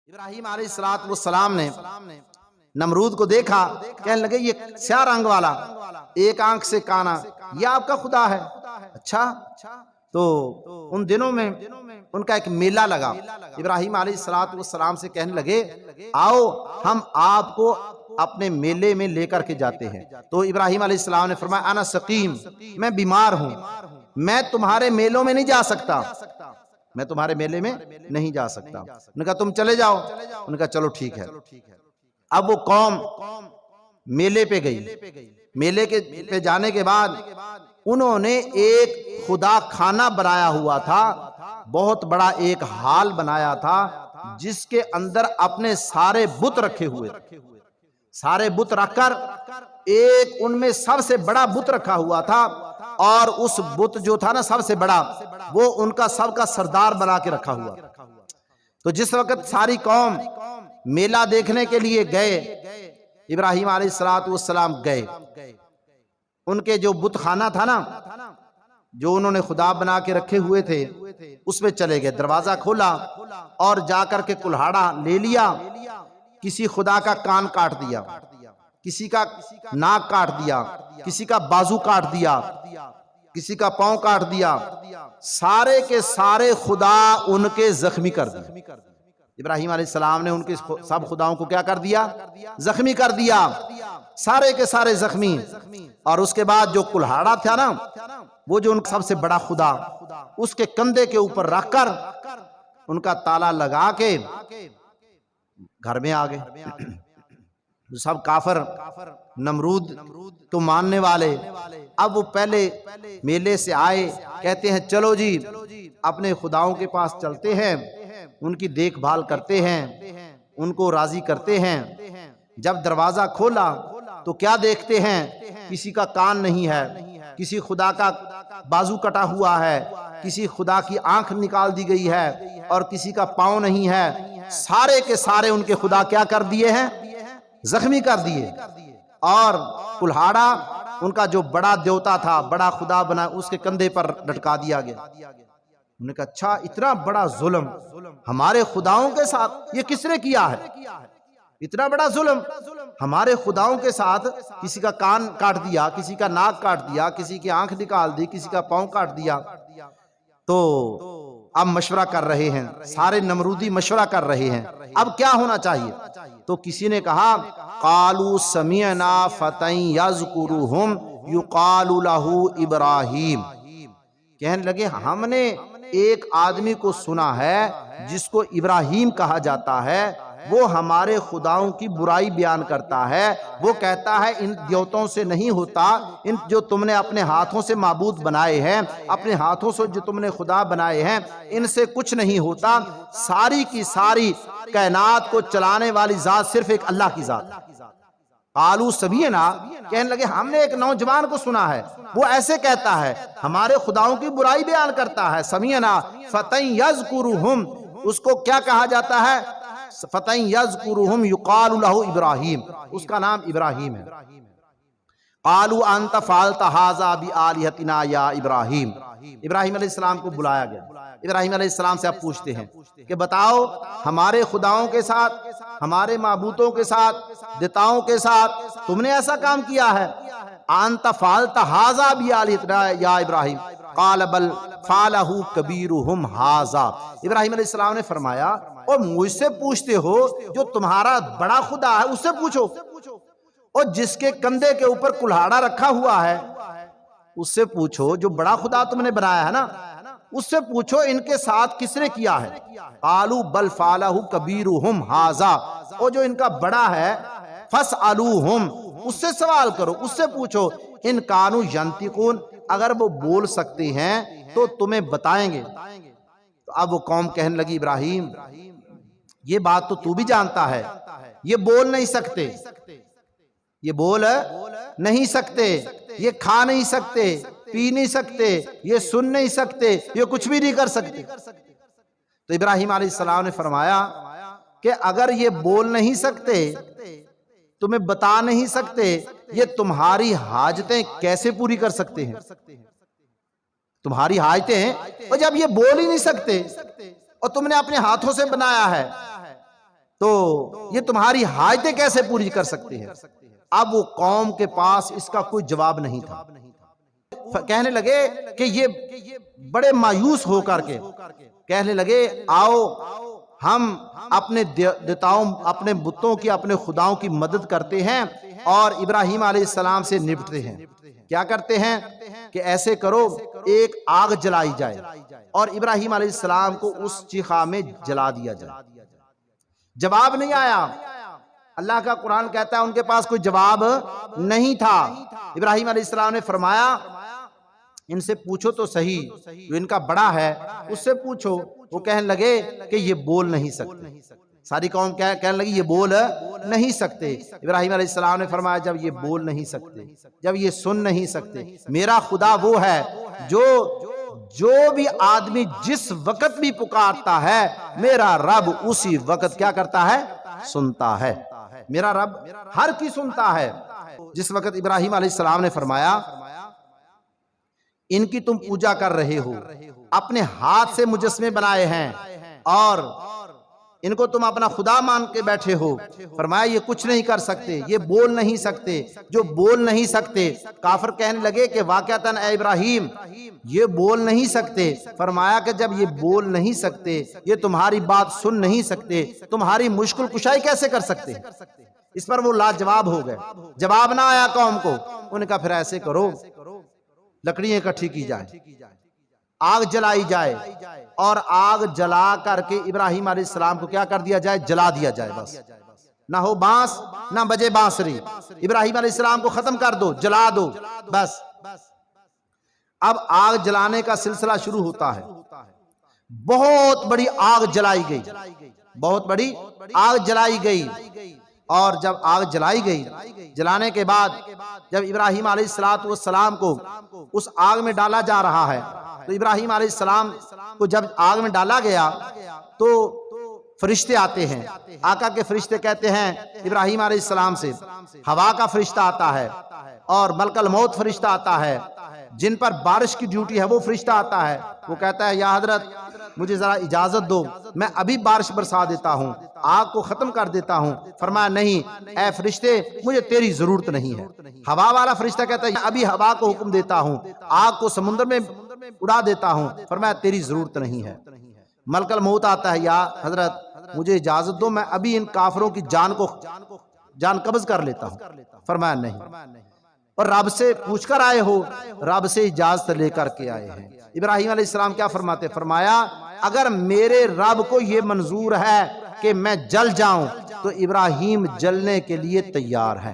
ابراہیم علیہ السلام نے نمرود کو دیکھا، کہنے لگے یہ سیاہ رنگ والا ایک آنکھ سے کانا یہ آپ کا خدا ہے؟ اچھا، تو ان دنوں میں ان کا ایک میلہ لگا۔ ابراہیم علیہ السلام سے کہنے لگے آؤ ہم آپ کو اپنے میلے میں لے کر کے جاتے ہیں۔ تو ابراہیم علیہ السلام نے فرمایا انا سقیم، میں بیمار ہوں، میں تمہارے میلوں میں نہیں جا سکتا، میں تمہارے میلے میں نہیں جا سکتا۔ انہوں نے کہا تم چلے جاؤ، انہوں نے کہا چلو ٹھیک ہے۔ اب وہ قوم میلے پہ گئی، میلے پہ جانے کے بعد انہوں نے ایک خدا خانہ بنایا ہوا تھا، بہت بڑا ایک ہال بنایا تھا جس کے اندر اپنے سارے بت رکھے ہوئے، سارے بت رکھ کر ایک ان میں سب سے بڑا بت رکھا ہوا تھا، اور اس بت جو تھا نا سب سے بڑا وہ ان کا سب کا سردار بنا کے رکھا ہوا۔ تو جس وقت ساری قوم میلہ دیکھنے کے لیے گئے، ابراہیم علیہ السلام گئے، ان کے جو بت خانہ تھا نا جو انہوں نے خدا بنا کے رکھے ہوئے تھے اس میں چلے گئے، دروازہ کھولا اور جا کر کے کلہاڑا لے لیا، کسی خدا کا کان کاٹ دیا، کسی کا ناک کاٹ دیا، کسی کا بازو کاٹ دیا، کسی کا پاؤں کاٹ دیا، سارے کے سارے خدا ان کے زخمی کر دیے۔ ابراہیم علیہ السلام نے ان کے سب خداؤں کو کیا کر دیا؟ زخمی کر دیا، سارے کے سارے زخمی۔ اور اس کے بعد جو کلہاڑا تھا نا وہ جو ان کا سب سے بڑا خدا، اس کے کندھے کے اوپر رکھ کر ان کا تالا لگا کے گھر میں آ گئے۔ سب کافر نمرود تو ماننے والے اب وہ پہلے میلے سے آئے، کہتے ہیں چلو جی اپنے خداؤں کے پاس چلتے ہیں، ان کی دیکھ بھال کرتے ہیں، ان کو راضی کرتے ہیں۔ جب دروازہ کھولا تو کیا دیکھتے ہیں؟ کسی کا کان نہیں ہے، کسی خدا کا بازو کٹا ہوا ہے، کسی خدا کی آنکھ نکال دی گئی ہے، اور کسی کا پاؤں نہیں ہے۔ سارے کے سارے ان کے خدا کیا کر دیے ہیں؟ زخمی کر دیے۔ اور کلہاڑا ان کا جو بڑا دیوتا تھا، بڑا خدا بنا، اس کے کندھے پر لٹکا دیا گیا۔ انہوں نے کہا اچھا اتنا بڑا ظلم ہمارے خداؤں کے ساتھ یہ کس نے کیا ہے؟ اتنا بڑا ظلم ہمارے خداؤں کے ساتھ، کسی کا کان کاٹ دیا، کسی کا ناک کاٹ دیا، کسی کی آنکھ نکال دی، کسی کا پاؤں کاٹ دیا۔ تو اب مشورہ کر رہے ہیں، سارے نمرودی مشورہ کر رہے ہیں اب کیا ہونا چاہیے؟ تو کسی نے کہا قالوا سمعنا فتى يذكرهم يقال له ابراہیم، کہنے لگے ہم نے ایک آدمی کو سنا ہے جس کو ابراہیم کہا جاتا ہے، وہ ہمارے خداؤں کی برائی بیان کرتا ہے، وہ کہتا ہے ان دیوتوں سے نہیں ہوتا، ان جو تم نے اپنے ہاتھوں سے معبود بنائے ہیں، اپنے ہاتھوں سے جو تم نے خدا بنائے ہیں، ان سے کچھ نہیں ہوتا، ساری کی ساری کائنات کو چلانے والی ذات صرف ایک اللہ کی ذات۔ قالوا سمعنا، کہنے لگے ہم نے ایک نوجوان کو سنا ہے وہ ایسے کہتا ہے، ہمارے خداؤں کی برائی بیان کرتا ہے۔ سمعنا فتى يذكرهم، اس کو کیا کہا جاتا ہے؟ فتى يذكرهم يقال له ابراہیم، اس کا نام ابراہیم ہے۔ قالوا انت فعلت هذا بآلهتنا یا ابراہیم، ابراہیم علیہ السلام کو بلایا گیا۔ ابراہیم علیہ السلام سے اب پوچھتے ہیں کہ بتاؤ ہمارے خداؤں کے ساتھ، ہمارے معبودوں کے ساتھ، دیوتاؤں کے ساتھ تم نے ایسا کام کیا ہے؟ انت فعلت هذا بآلهتنا یا ابراہیم، قال بل فعلہ کبیرہم هذا، ابراہیم علیہ السلام نے فرمایا اور مجھ سے پوچھتے ہو جو تمہارا بڑا خدا ہے اس سے پوچھو، اور جس کے کندھے کے اوپر کلہاڑا رکھا ہوا ہے اس سے پوچھو، جو بڑا خدا تم نے بنایا ہے نا اس سے پوچھو ان کے ساتھ کس نے کیا ہے۔ قالوا بل فعلہ کبیرہم ھذا، اور جو ان کا بڑا ہے فاسألوہم، اس سے سوال کرو، اس سے پوچھو، ان کانوا ینطقون، اگر وہ بول سکتے ہیں تو تمہیں بتائیں گے۔ تو اب وہ قوم کہنے لگی ابراہیم یہ بات تو تو بھی جانتا ہے، یہ بول نہیں سکتے، یہ بول نہیں سکتے، یہ کھا نہیں سکتے، پی نہیں سکتے، یہ سن نہیں سکتے، یہ کچھ بھی نہیں کر سکتے۔ تو ابراہیم علیہ السلام نے فرمایا کہ اگر یہ بول نہیں سکتے، تمہیں بتا نہیں سکتے، یہ تمہاری حاجتیں کیسے پوری کر سکتے ہیں؟ تمہاری حاجتیں ہیں، اور جب یہ بول ہی نہیں سکتے اور تم نے اپنے ہاتھوں سے بنایا ہے تو یہ تمہاری حاجتیں کیسے پوری کر سکتے ہیں؟ اب وہ قوم کے پاس اس کا کوئی جواب نہیں تھا. کہنے لگے کہ یہ بڑے مایوس ہو کر کے کہنے لگے آؤ ہم اپنے دیوتاؤں، اپنے بتوں کی، اپنے خداؤں کی مدد کرتے ہیں اور ابراہیم علیہ السلام سے نپٹتے ہیں. کیا کرتے ہیں کہ ایسے کرو ایک آگ جلائی جائے اور ابراہیم علیہ السلام کو اس چیخا میں جلا دیا جائے. جواب نہیں آیا. اللہ کا قرآن کہتا ہے ان کے پاس کوئی جواب نہیں تھا. ابراہیم علیہ السلام نے فرمایا ان سے پوچھو تو صحیح، جو ان کا بڑا ہے اس سے پوچھو. وہ کہنے لگے کہ یہ بول نہیں سکتے. ساری قوم کہنے لگی یہ بول نہیں سکتے. ابراہیم علیہ السلام نے فرمایا جب یہ بول نہیں سکتے، جب یہ سن نہیں سکتے، میرا خدا وہ ہے جو بھی آدمی جس وقت بھی پکارتا ہے میرا رب اسی وقت کیا کرتا ہے؟ سنتا ہے. میرا رب ہر کی سنتا ہے. جس وقت ابراہیم علیہ السلام نے فرمایا ان کی تم پوجا کر رہے ہو، اپنے ہاتھ سے مجسمے بنائے ہیں اور ان کو تم اپنا خدا مان کے بیٹھے ہو. فرمایا یہ کچھ نہیں کر سکتے، یہ بول نہیں سکتے. جو بول نہیں سکتے، کافر کہنے لگے کہ واقعتاً اے ابراہیم یہ بول نہیں سکتے. فرمایا کہ جب یہ بول نہیں سکتے، یہ تمہاری بات سن نہیں سکتے، تمہاری مشکل کشائی کیسے کر سکتے؟ اس پر وہ لاجواب ہو گئے. جواب نہ آیا قوم کو. انہوں نے کہا پھر ایسے کرو لکڑیاں اکٹھی کی جائیں، آگ جلائی جائے اور آگ جلا کر کے ابراہیم علیہ السلام کو کیا کر دیا جائے؟ جلا دیا جائے. بس نہ ہو بانس نہ بجے بانسری. ابراہیم علیہ السلام کو ختم کر دو، جلا دو بس. اب آگ جلانے کا سلسلہ شروع ہوتا ہے. بہت بڑی آگ جلائی گئی، بہت بڑی آگ جلائی گئی. اور جب آگ جلائی گئی، جلانے کے بعد جب ابراہیم علیہ السلام کو اس آگ میں ڈالا جا رہا ہے تو ابراہیم علیہ السلام کو جب آگ میں ڈالا گیا تو فرشتے آتے ہیں. آقا کے فرشتے کہتے ہیں ابراہیم علیہ السلام سے، ہوا کا فرشتہ آتا ہے اور ملک الموت فرشتہ آتا ہے، جن پر بارش کی ڈیوٹی ہے وہ فرشتہ آتا ہے. وہ کہتا ہے یا حضرت مجھے ذرا اجازت دو، میں ابھی بارش برسا دیتا ہوں، آگ کو ختم کر دیتا ہوں. فرمایا نہیں اے فرشتے مجھے تیری ضرورت نہیں ہے. ہوا والا فرشتہ کہتا ہے ابھی ہوا کو حکم دیتا ہوں، آگ کو سمندر میں اڑا دیتا ہوں. فرمایا تیری ضرورت نہیں ہے. ملک الموت آتا ہے یا حضرت مجھے اجازت دو، میں ابھی ان کافروں کی جان قبض کر لیتا ہوں. فرمایا نہیں. اور رب سے پوچھ کر آئے ہو، رب سے اجازت لے کر کے آئے ہیں. ابراہیم علیہ السلام کیا فرماتے؟ فرمایا اگر میرے رب کو یہ منظور ہے کہ میں جل جاؤں تو ابراہیم جلنے کے لیے تیار ہے.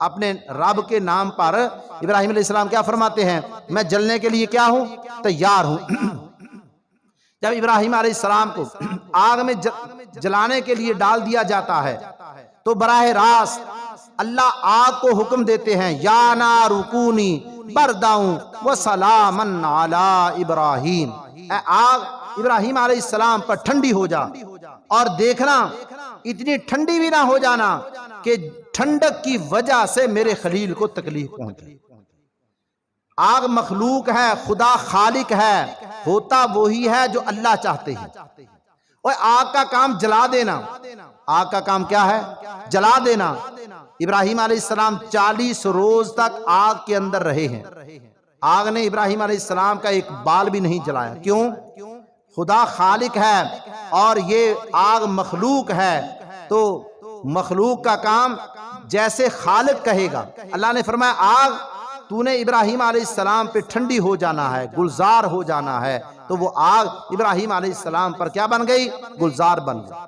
اپنے رب کے نام پر ابراہیم علیہ السلام کیا فرماتے ہیں؟ میں جلنے کے لیے کیا ہوں؟ تیار ہوں. جب ابراہیم علیہ السلام کو آگ میں جلانے کے لیے ڈال دیا جاتا ہے تو براہ راست اللہ آگ کو حکم دیتے ہیں یا نار کونی برداؤں وسلامن علی ابراہیم. اے آگ ابراہیم علیہ السلام پر ٹھنڈی ہو جا، اور دیکھنا اتنی ٹھنڈی بھی نہ ہو جانا کہ ٹھنڈک کی وجہ سے میرے خلیل کو تکلیف پہنچے. آگ مخلوق ہے، خدا خالق ہے، ہوتا وہی ہے جو اللہ چاہتے ہیں. اور آگ کا کام جلا دینا. آگ کا کام کیا ہے؟ جلا دینا. ابراہیم علیہ السلام 40 روز تک آگ کے اندر رہے ہیں. آگ نے ابراہیم علیہ السلام کا ایک بال بھی نہیں جلایا. کیوں؟ خدا خالق ہے اور یہ آگ مخلوق ہے، تو مخلوق کا کام جیسے خالق کہے گا. اللہ نے فرمایا آگ تو نے ابراہیم علیہ السلام پہ ٹھنڈی ہو جانا ہے، گلزار ہو جانا ہے. تو وہ آگ ابراہیم علیہ السلام پر کیا بن گئی؟ گلزار بن گئی.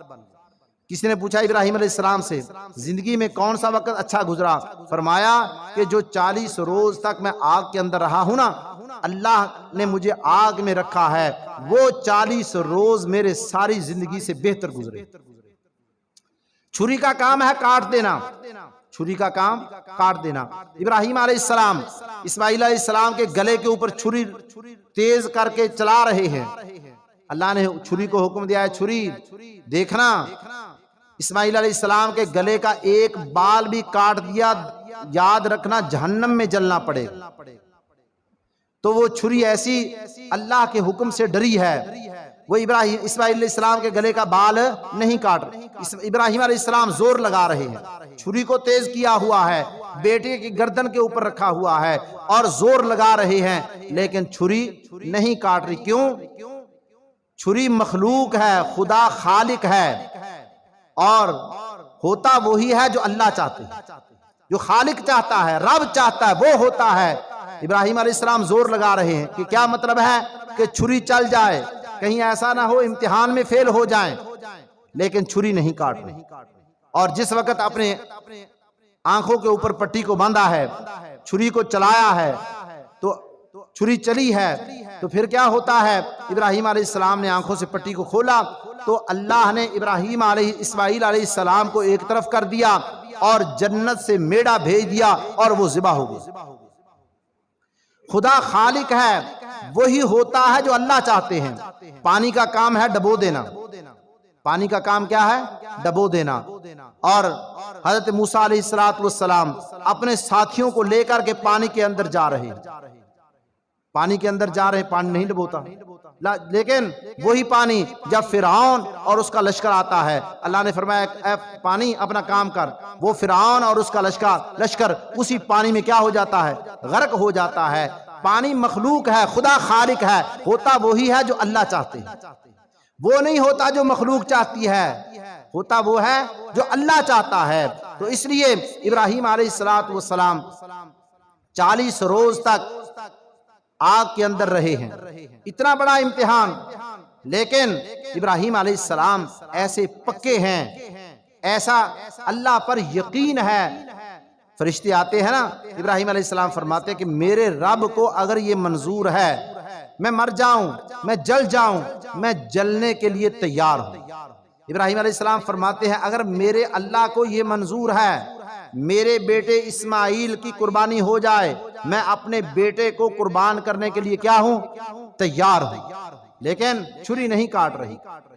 کسی نے پوچھا ابراہیم علیہ السلام سے زندگی میں کون سا وقت اچھا گزرا؟ فرمایا کہ جو 40 روز تک میں آگ کے اندر رہا ہوں نا، اللہ نے مجھے آگ میں رکھا ہے، وہ 40 روز میرے ساری زندگی سے بہتر گزرے. چھری کا کام ہے کاٹ دینا، چھری کا کام کاٹ دینا. ابراہیم علیہ السلام اسماعیل علیہ السلام کے گلے کے اوپر چھری تیز کر کے چلا رہے ہیں. اللہ نے چھری کو حکم دیا ہے چھری دیکھنا. اسماعیل علیہ السلام کے گلے کا ایک بال بھی کاٹ دیا، یاد رکھنا جہنم میں جلنا پڑے. تو وہ چھری ایسی اللہ کے حکم سے ڈری ہے وہ اسماعیل علیہ السلام کے گلے کا بال نہیں کاٹ رہے، ابراہیم علیہ السلام زور لگا رہے ہیں، چھری کو تیز کیا ہوا ہے، بیٹے کی گردن کے اوپر رکھا ہوا ہے اور زور لگا رہے ہیں، لیکن چھری نہیں کاٹ رہی۔ کیوں؟ چھری مخلوق ہے، خدا خالق ہے، اور ہوتا وہی ہے جو اللہ چاہتے ہیں، جو خالق چاہتا ہے، رب چاہتا ہے وہ ہوتا ہے۔ ابراہیم علیہ السلام زور لگا رہے ہیں کہ کیا مطلب ہے کہ چھری چل جائے، کہیں ایسا نہ ہو امتحان میں فیل ہو جائیں، لیکن چھری نہیں کاٹ رہی۔ اور جس وقت اپنے آنکھوں کے اوپر پٹی کو باندھا ہے، چھری کو چلایا ہے، تو چھری چلی ہے، تو پھر کیا ہوتا ہے؟ ابراہیم علیہ السلام نے آنکھوں سے پٹی کو کھولا تو اللہ نے اسماعیل علیہ السلام کو ایک طرف کر دیا اور جنت سے میڑا بھیج دیا اور وہ ذبح ہو گیا۔ خدا خالق ہے، وہی ہوتا ہے جو اللہ چاہتے ہیں۔ پانی کا کام ہے ڈبو دینا، پانی کا کام کیا ہے؟ ڈبو دینا۔ اور حضرت موسیٰ علیہ السلام اپنے ساتھیوں کو لے کر کے پانی کے اندر جا رہے ہیں، پانی کے اندر جا رہے ہیں، پانی نہیں ڈبوتا، لیکن وہی پانی جب فرعون اور اس کا لشکر آتا ہے، اللہ نے فرمایا اے پانی اپنا کام کر، وہ فرعون اور اس کا لشکر اسی پانی میں کیا ہو جاتا ہے؟ غرق ہو جاتا ہے۔ پانی مخلوق ہے، خدا خالق ہے، ہوتا وہی ہے جو اللہ چاہتے ہیں، وہ نہیں ہوتا جو مخلوق چاہتی ہے، ہوتا وہ ہے جو اللہ چاہتا ہے۔ تو اس لیے ابراہیم علیہ السلام 40 روز تک آگ کے اندر رہے ہیں، اتنا بڑا امتحان، لیکن ابراہیم علیہ السلام ایسے پکے ہیں، ایسا اللہ پر یقین ہے۔ فرشتے آتے ہیں نا، ابراہیم علیہ السلام فرماتے ہیں کہ میرے رب کو اگر یہ منظور ہے میں مر جاؤں، میں جل جاؤں، میں جلنے کے لیے تیار ہوں۔ ابراہیم علیہ السلام فرماتے ہیں اگر میرے اللہ کو یہ منظور ہے میرے بیٹے اسماعیل کی قربانی ہو جائے، میں اپنے بیٹے کو قربان کرنے کے لیے کیا ہوں؟ تیار ہوں، لیکن چھری نہیں کاٹ رہی۔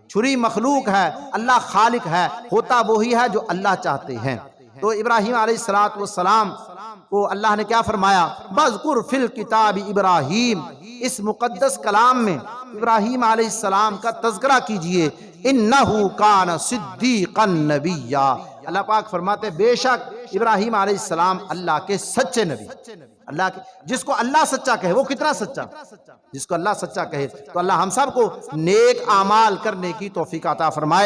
چھری مخلوق ہے، اللہ خالق ہے، ہوتا وہی ہے جو اللہ چاہتے ہیں۔ تو ابراہیم علیہ السلام کو اللہ نے کیا فرمایا؟ بذکر فی الکتاب ابراہیم، اس مقدس کلام میں ابراہیم علیہ السلام کا تذکرہ کیجئے، انہ کان صدیقا نبیا۔ اللہ پاک فرماتے بے شک ابراہیم علیہ السلام اللہ کے سچے نبی، اللہ کے جس کو اللہ سچا کہے وہ کتنا سچا، جس کو اللہ سچا کہے، تو اللہ ہم سب کو نیک اعمال کرنے کی توفیق عطا فرمائے۔